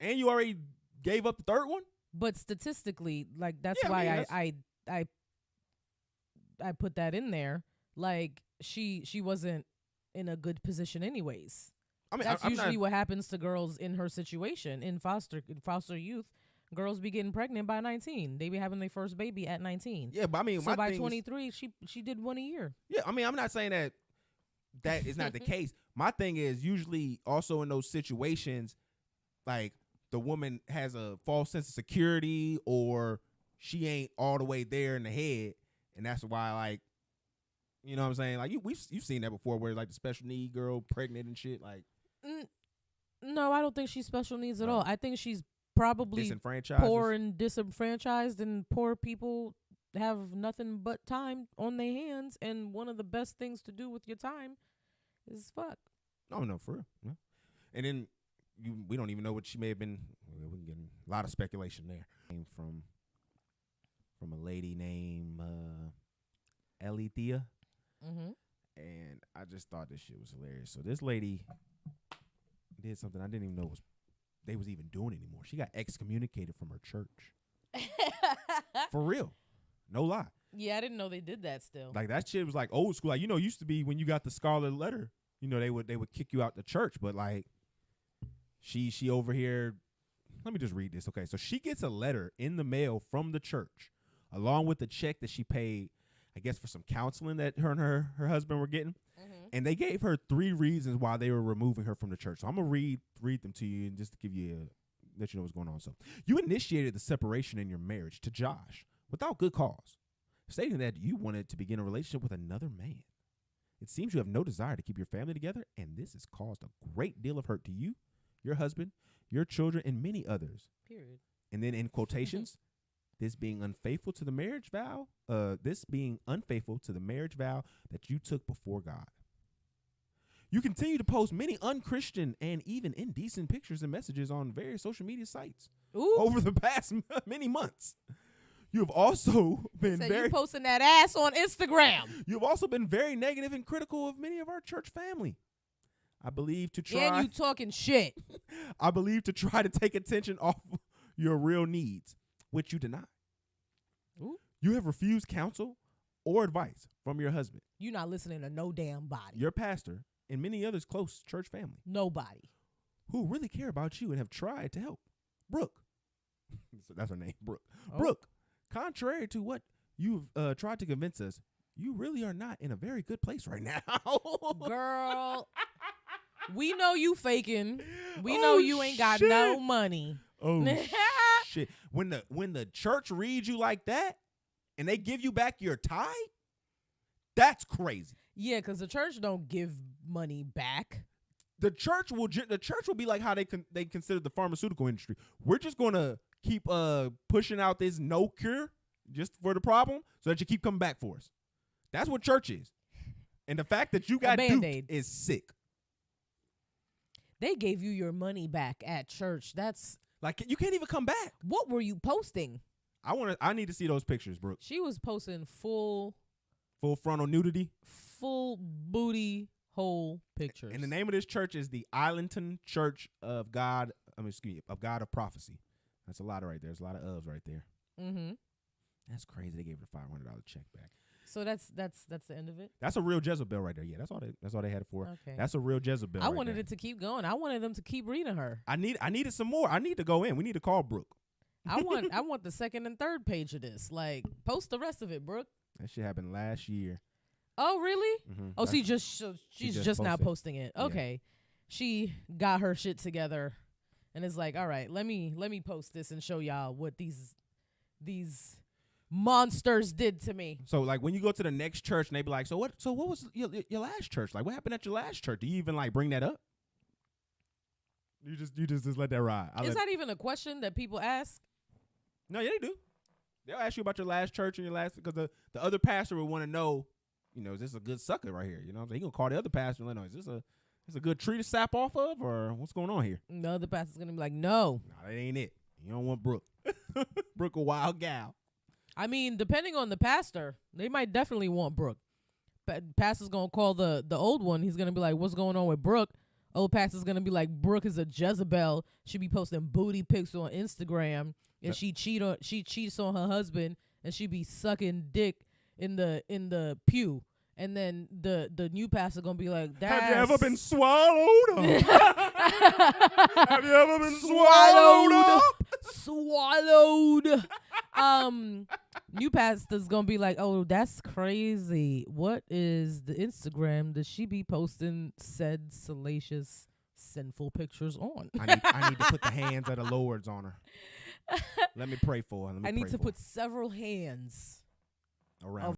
And you already gave up the third one? But statistically, like that's Yeah, I why mean, I put that in there. Like she wasn't in a good position anyways. I mean, That's I'm not. usually what happens to girls in her situation in foster youth. Girls be getting pregnant by 19. They be having their first baby at 19. Yeah, but I mean, So my by thing is, 23, she did one a year. yeah, I mean, I'm not saying that is not the case. My thing is usually also in those situations, like the woman has a false sense of security or she ain't all the way there in the head, and that's why, like, you know what I'm saying? Like you've seen that before, where like the special need girl pregnant and shit, like No, I don't think she's special needs at Oh. all. I think she's probably disenfranchised. poor and disenfranchised, and poor people have nothing but time on their hands. And one of the best things to do with your time is fuck. Oh no, for real. Yeah. And then we don't even know what she may have been. We can get a lot of speculation there. Came from a lady named Ellie Thea. Mm-hmm. And I just thought this shit was hilarious. So this lady did something I didn't even know they was even doing anymore. She got excommunicated from her church. For real. No lie. Yeah, I didn't know they did that still. Like that shit was like old school. Like, used to be when you got the scarlet letter, they would kick you out the church. But like she over here, let me just read this. Okay. So she gets a letter in the mail from the church along with the check that she paid, I guess, for some counseling that her and her husband were getting. Mm-hmm. And they gave her 3 reasons why they were removing her from the church. So I'm going to read them to you and just to give you let you know what's going on. So you initiated the separation in your marriage to Josh without good cause, stating that you wanted to begin a relationship with another man. It seems you have no desire to keep your family together, and this has caused a great deal of hurt to you, your husband, your children, and many others. Period. And then in quotations, this being unfaithful to the marriage vow that you took before God. You continue to post many unchristian and even indecent pictures and messages on various social media sites over the past many months. You have also been you posting that ass on Instagram. You've also been very negative and critical of many of our church family. I believe to try. And you talking shit. I believe to try to take attention off your real needs, which you deny. Ooh. You have refused counsel or advice from your husband. You not listening to no damn body. Your pastor and many others close church family. Nobody. Who really care about you and have tried to help. Brooke. So that's her name, Brooke. Oh. Brooke, contrary to what you've tried to convince us, you really are not in a very good place right now. Girl, we know you faking. We know you ain't got no money. Oh, shit. When the church reads you like that and they give you back your tithe, that's crazy. Yeah, because the church don't give money back. The church will be like how they consider the pharmaceutical industry. We're just going to keep pushing out this no cure just for the problem so that you keep coming back for us. That's what church is. And the fact that you got duped is sick. They gave you your money back at church. That's like, you can't even come back. What were you posting? I need to see those pictures, Brooke. She was posting full frontal nudity, full booty hole pictures. And the name of this church is the Islandton Church of God. Of God of Prophecy. That's a lot right there. There's a lot of ofs right there. Mm-hmm. That's crazy. They gave her $500 check back. So that's the end of it. That's a real Jezebel right there. Yeah, that's all they had it for. Okay. That's a real Jezebel. I wanted it to keep going. I wanted them to keep reading her. I needed some more. I need to go in. We need to call Brooke. I want the second and third page of this. Like, post the rest of it, Brooke. That shit happened last year. Oh, really? Mm-hmm. Oh, she's just now posting it. Okay. Yeah. She got her shit together and is like, all right, let me post this and show y'all what these monsters did to me. So like when you go to the next church and they be like, so what was your last church? Like what happened at your last church? Do you even like bring that up? You just let that ride. Is that even a question that people ask? No, yeah, they do. They'll ask you about your last church and your last, because the other pastor would want to know, is this a good sucker right here? You know what I'm saying? He gonna call the other pastor and let know, is this a good tree to sap off of, or what's going on here? The other pastor's gonna be like, no. Nah, that ain't it. You don't want Brooke. Brooke a wild gal. I mean, depending on the pastor, they might definitely want Brooke. Pastor's gonna call the old one. He's gonna be like, what's going on with Brooke? Old pastor's gonna be like, Brooke is a Jezebel. She be posting booty pics on Instagram, and she cheats on her husband, and she be sucking dick in the pew. And then the new pastor gonna be like, have you ever been swallowed up? Have you ever been swallowed up? Swallowed. New pastor's gonna be like, oh, that's crazy. What is the Instagram that she be posting said salacious, sinful pictures on? I need to put the hands of the Lords on her. Let me pray for her. I need to put several hands around